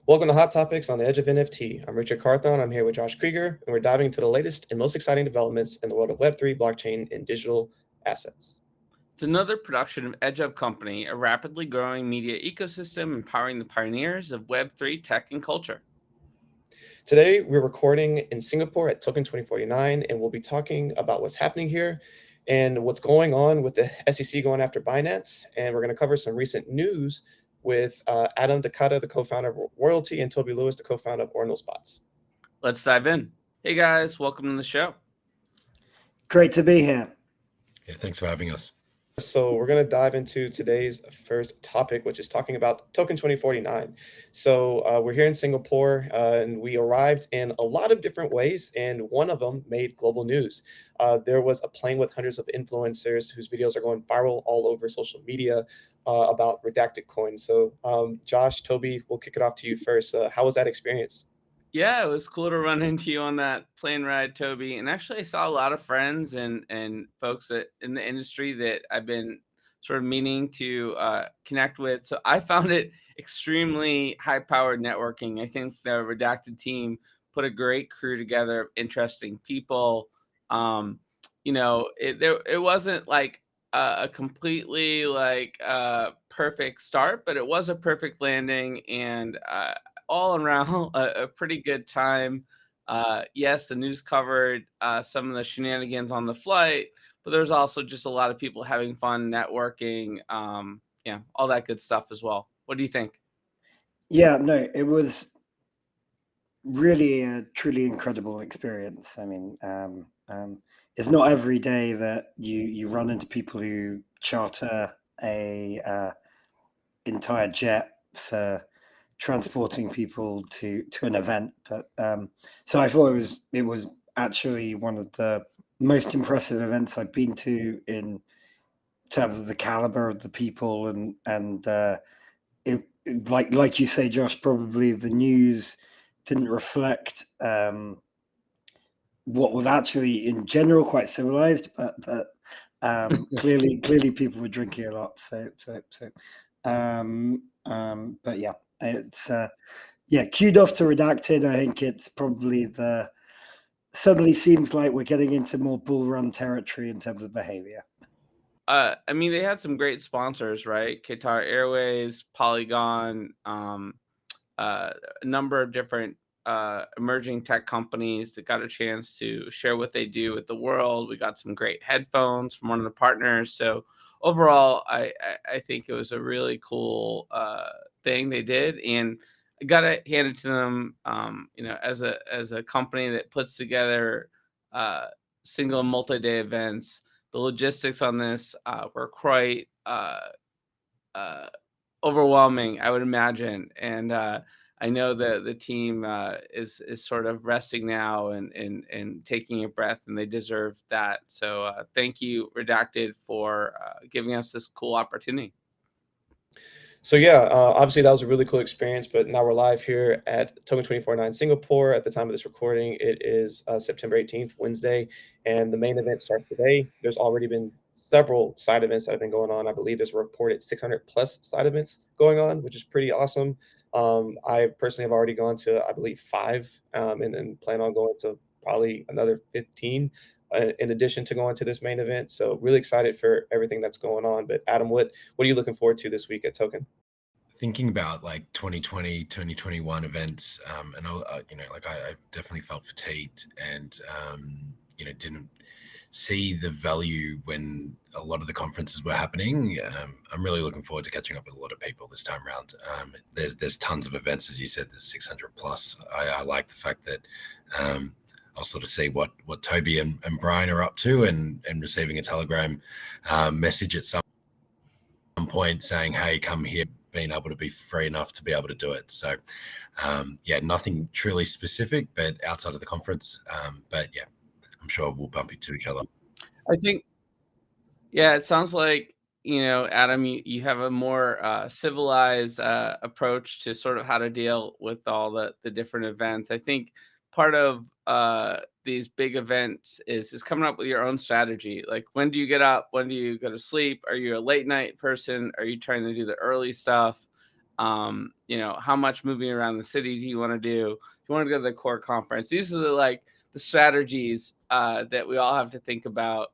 Welcome to Hot Topics on the Edge of NFT. I'm Richard Carthon. I'm here with Josh Krieger, and we're diving into the latest and most exciting developments in the world of Web3, blockchain, and digital assets. It's another production of Edge of Company, a rapidly growing media ecosystem empowering the pioneers of Web3 tech and culture. Today, we're recording in Singapore at Token 2049, and we'll be talking about what's happening here and what's going on with the SEC going after Binance. And we're going to cover some recent news with Adam Dakota, the co-founder of Royalty, and Toby Lewis, the co-founder of Ordinal Spots. Let's dive in. Hey guys, welcome to the show. Great to be here. Yeah, thanks for having us. So we're going to dive into today's first topic, which is talking about Token 2049. So we're here in Singapore, and we arrived in a lot of different ways, and one of them made global news. There was a plane with hundreds of influencers whose videos are going viral all over social media about redacted coins. So Josh, Toby, we'll kick it off to you first. How was that experience? Yeah, it was cool to run into you on that plane ride, Toby. And actually, I saw a lot of friends and folks in the industry that I've been sort of meaning to connect with. So I found it extremely high-powered networking. I think the Redacted team put a great crew together of interesting people. It wasn't like a completely perfect start, but it was a perfect landing, and all around a pretty good time. Yes, the news covered some of the shenanigans on the flight, but there's also just a lot of people having fun, networking, all that good stuff as well. What do you think? Yeah, no, it was really a truly incredible experience. I mean, it's not every day that you run into people who charter a entire jet for transporting people to an event. But so I thought it was actually one of the most impressive events I've been to in terms of the caliber of the people, and like you say, Josh, probably the news didn't reflect what was actually in general quite civilized, but clearly people were drinking a lot. But yeah, it's queued off to Redacted. I think it's probably suddenly seems like we're getting into more bull run territory in terms of behavior. I mean, they had some great sponsors, right? Qatar Airways, Polygon, a number of different emerging tech companies that got a chance to share what they do with the world. We got some great headphones from one of the partners. So overall, I think it was a really cool thing they did, and I gotta hand it to them. As a company that puts together single multi-day events, the logistics on this were quite overwhelming, I would imagine, and I know that the team is sort of resting now and taking a breath, and they deserve that. So thank you, Redacted, for giving us this cool opportunity. So yeah, obviously that was a really cool experience, but now we're live here at Token 2049 Singapore. At the time of this recording, it is September 18th, Wednesday, and the main event starts today. There's already been several side events that have been going on. I believe there's a reported 600 plus side events going on, which is pretty awesome. I personally have already gone to, I believe, 5, and plan on going to probably another 15 in addition to going to this main event. So really excited for everything that's going on. But Adam, what are you looking forward to this week at Token? Thinking about like 2020, 2021 events, and I definitely felt fatigued and didn't see the value when a lot of the conferences were happening. I'm really looking forward to catching up with a lot of people this time around. There's tons of events, as you said. There's 600 plus. I like the fact that I'll sort of see what Toby and Brian are up to, and receiving a Telegram message at some point saying, "Hey, come here," being able to be free enough to be able to do it. So nothing truly specific, but outside of the conference. But yeah, I'm sure we'll bump into each other. I think, it sounds like, Adam, you have a more civilized approach to sort of how to deal with all the different events. I think part of these big events is coming up with your own strategy. Like, when do you get up? When do you go to sleep? Are you a late night person? Are you trying to do the early stuff? How much moving around the city do you want to do? Do you want to go to the core conference? These are the strategies that we all have to think about.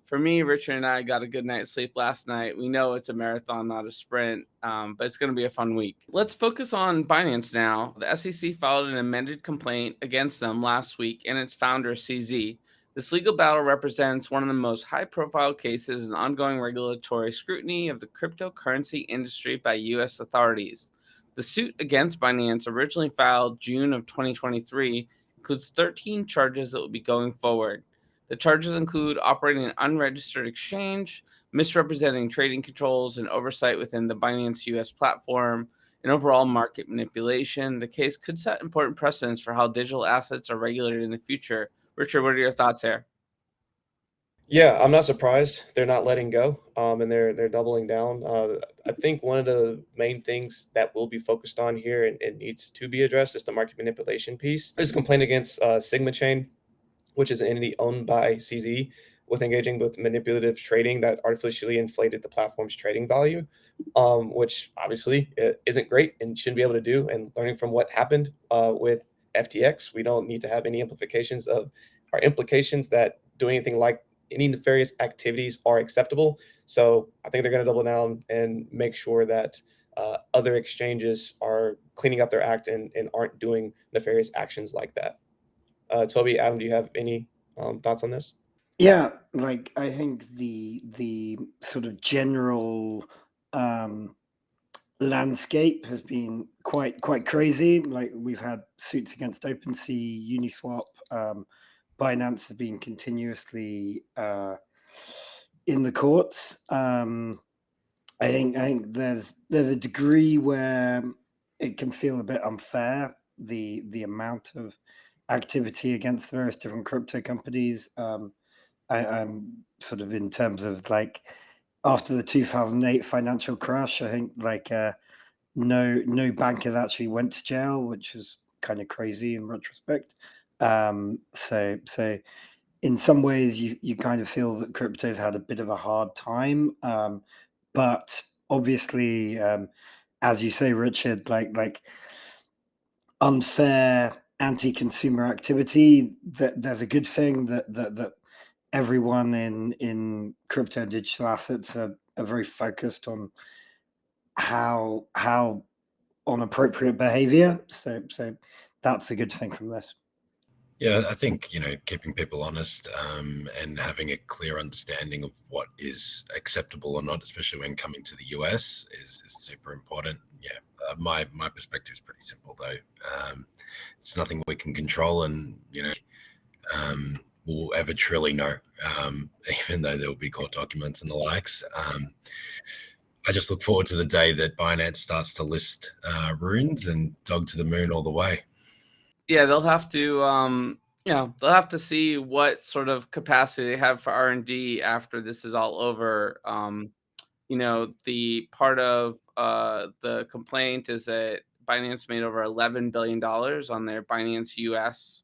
For me, Richard and I got a good night's sleep last night. We know it's a marathon, not a sprint, but it's going to be a fun week. Let's focus on Binance now. The SEC filed an amended complaint against them last week and its founder, CZ. This legal battle represents one of the most high-profile cases in ongoing regulatory scrutiny of the cryptocurrency industry by U.S. authorities. The suit against Binance, originally filed June of 2023, includes 13 charges that will be going forward. The charges include operating an unregistered exchange, misrepresenting trading controls and oversight within the Binance US platform, and overall market manipulation. The case could set important precedents for how digital assets are regulated in the future. Richard, what are your thoughts there? Yeah, I'm not surprised they're not letting go, and they're doubling down. I think one of the main things that will be focused on here and needs to be addressed is the market manipulation piece. There's a complaint against Sigma Chain, which is an entity owned by CZ, with engaging with manipulative trading that artificially inflated the platform's trading value, which obviously isn't great and shouldn't be able to do. And learning from what happened with FTX, we don't need to have any implications that doing anything like any nefarious activities are acceptable. So I think they're going to double down and make sure that other exchanges are cleaning up their act and aren't doing nefarious actions like that. Toby, Adam, do you have any thoughts on this? Yeah, like I think the sort of general landscape has been quite crazy. Like we've had suits against OpenSea, Uniswap, Binance has been continuously in the courts. I think there's a degree where it can feel a bit unfair, the amount of activity against the various different crypto companies. I'm sort of in terms of like after the 2008 financial crash, I think like no bankers actually went to jail, which is kind of crazy in retrospect. So in some ways you kind of feel that crypto's had a bit of a hard time. But obviously, as you say, Richard, like unfair anti-consumer activity, that there's a good thing that everyone in crypto and digital assets are very focused on how on appropriate behavior. So that's a good thing from this. Yeah, I think, keeping people honest and having a clear understanding of what is acceptable or not, especially when coming to the US, is super important. Yeah, my perspective is pretty simple, though. It's nothing we can control, and, we'll ever truly know, even though there will be court documents and the likes. I just look forward to the day that Binance starts to list runes and dog to the moon all the way. Yeah, they'll have to they'll have to see what sort of capacity they have for R&D after this is all over. The part of the complaint is that Binance made over $11 billion on their Binance US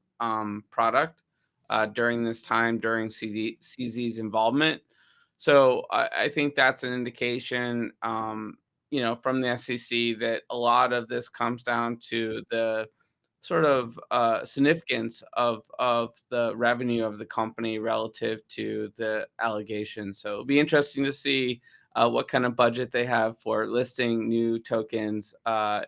product during this time, during CZ's involvement. So I think that's an indication, from the SEC that a lot of this comes down to the sort of significance of the revenue of the company relative to the allegations. So it'll be interesting to see what kind of budget they have for listing new tokens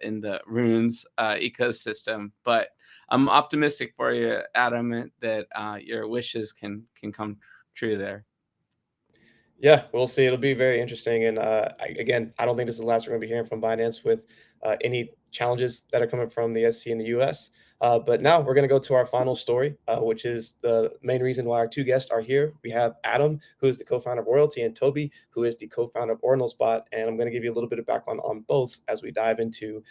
in the Runes ecosystem. But I'm optimistic for you, Adam, that your wishes can come true there. Yeah, we'll see. It'll be very interesting. And again, I don't think this is the last we're going to be hearing from Binance with any challenges that are coming from the SEC in the US. But now we're going to go to our final story, which is the main reason why our two guests are here. We have Adam, who is the co-founder of Royalty, and Toby, who is the co-founder of OrdinalSpot. And I'm going to give you a little bit of background on both as we dive into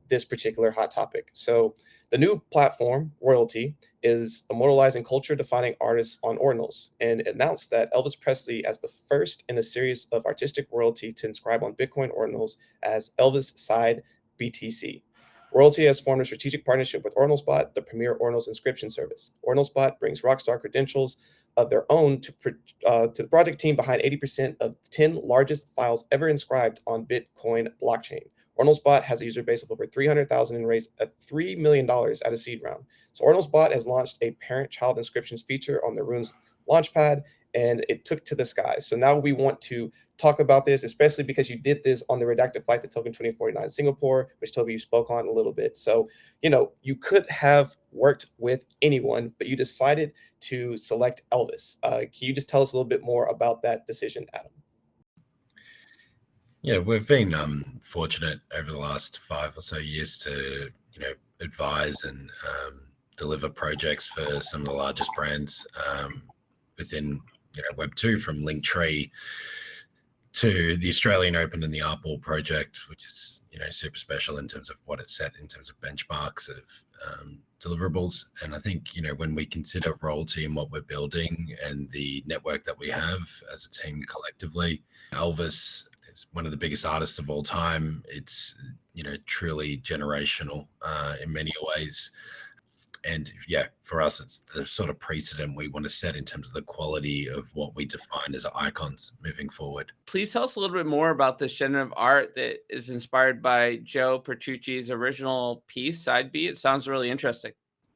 this particular hot topic. So the new platform, Royalty, is immortalizing culture-defining artists on ordinals, and it announced that Elvis Presley as the first in a series of artistic royalty to inscribe on Bitcoin ordinals as Elvis Side BTC. Royalty has formed a strategic partnership with OrdinalSpot, the premier ordinals inscription service. OrdinalSpot brings rockstar credentials of their own to the project team behind 80% of 10 largest files ever inscribed on Bitcoin blockchain. Ordinals Bot has a user base of over 300,000 and raised $3 million at a seed round. So Ordinals Bot has launched a parent-child inscriptions feature on the Runes launchpad, and it took to the sky. So now we want to talk about this, especially because you did this on the redacted flight to Token 2049 Singapore, which Toby, you spoke on a little bit. So, you could have worked with anyone, but you decided to select Elvis. Can you just tell us a little bit more about that decision, Adam? Yeah, we've been fortunate over the last 5 or so years to, advise and deliver projects for some of the largest brands within Web2, from Linktree to the Australian Open and the Artball project, which is super special in terms of what it's set in terms of benchmarks of deliverables. And I think when we consider royalty and what we're building and the network that we have as a team collectively, Elvis is one of the biggest artists of all time. It's truly generational in many ways. And yeah, for us, it's the sort of precedent we want to set in terms of the quality of what we define as icons moving forward. Please tell us a little bit more about this generative art that is inspired by Joe Petrucci's original piece, Side B. It sounds really interesting.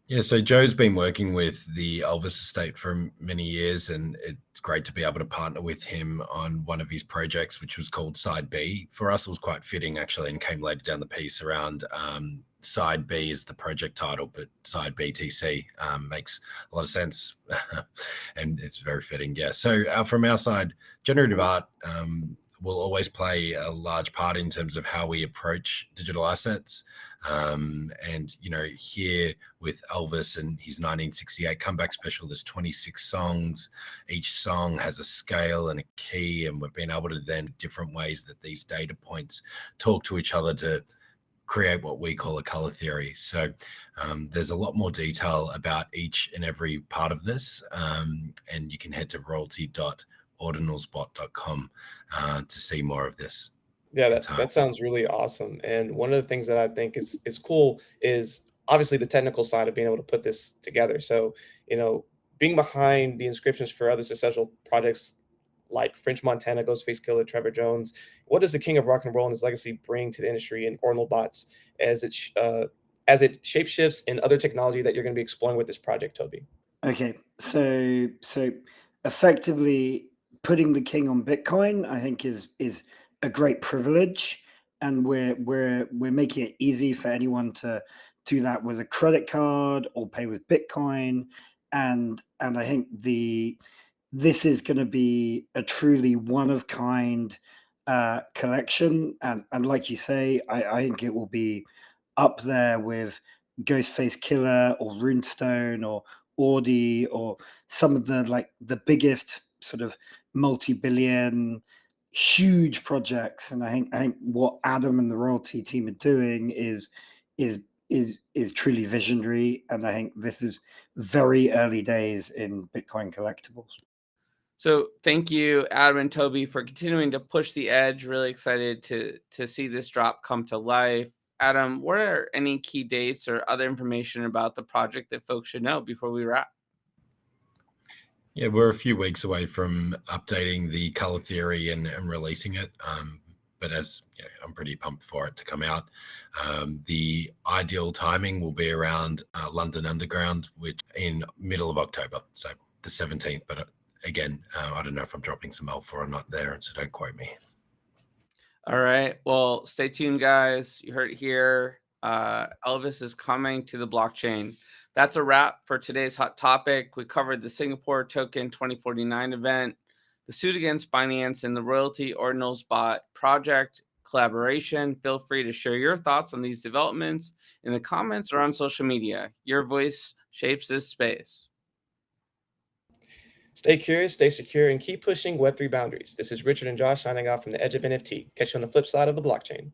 Yeah, so Joe's been working with the Elvis estate for many years, and it's great to be able to partner with him on one of his projects, which was called Side B. For us, it was quite fitting, actually, and came later down the piece around Side B is the project title, but Side BTC makes a lot of sense, and it's very fitting. Yeah, so from our side, generative art will always play a large part in terms of how we approach digital assets. And here with Elvis and his 1968 comeback special, there's 26 songs. Each song has a scale and a key, and we've been able to then different ways that these data points talk to each other to create what we call a color theory. So there's a lot more detail about each and every part of this, and you can head to royalty.ordinalsbot.com to see more of this. Yeah, that sounds really awesome. And one of the things that I think is cool is obviously the technical side of being able to put this together. So, being behind the inscriptions for other successful projects like French Montana, Ghostface Killer, Trevor Jones, what does the king of rock and roll and his legacy bring to the industry and Ordinal Bots as it shapeshifts in other technology that you're going to be exploring with this project, Toby? Okay, so effectively putting the king on Bitcoin, I think is a great privilege, and we're making it easy for anyone to do that with a credit card or pay with Bitcoin, and I think this is going to be a truly one of kind collection, and like you say, I think it will be up there with Ghostface Killer or Runestone or Audi or some of the biggest sort of multi-billion huge projects. And I think what Adam and the royalty team are doing is truly visionary, and I think this is very early days in Bitcoin collectibles. So thank you, Adam and Toby, for continuing to push the edge. Really excited to see this drop come to life. Adam, what are any key dates or other information about the project that folks should know before we wrap? Yeah, we're a few weeks away from updating the color theory and releasing it. But as I'm pretty pumped for it to come out. The ideal timing will be around London Underground, which in middle of October, so the 17th. But again, I don't know if I'm dropping some alpha or not there, so don't quote me. All right. Well, stay tuned, guys. You heard it here. Elvis is coming to the blockchain. That's a wrap for today's hot topic. We covered the Singapore Token 2049 event, the suit against Binance, and the Royalty Ordinals Bot project collaboration. Feel free to share your thoughts on these developments in the comments or on social media. Your voice shapes this space. Stay curious, stay secure, and keep pushing Web3 boundaries. This is Richard and Josh signing off from the Edge of NFT. Catch you on the flip side of the blockchain.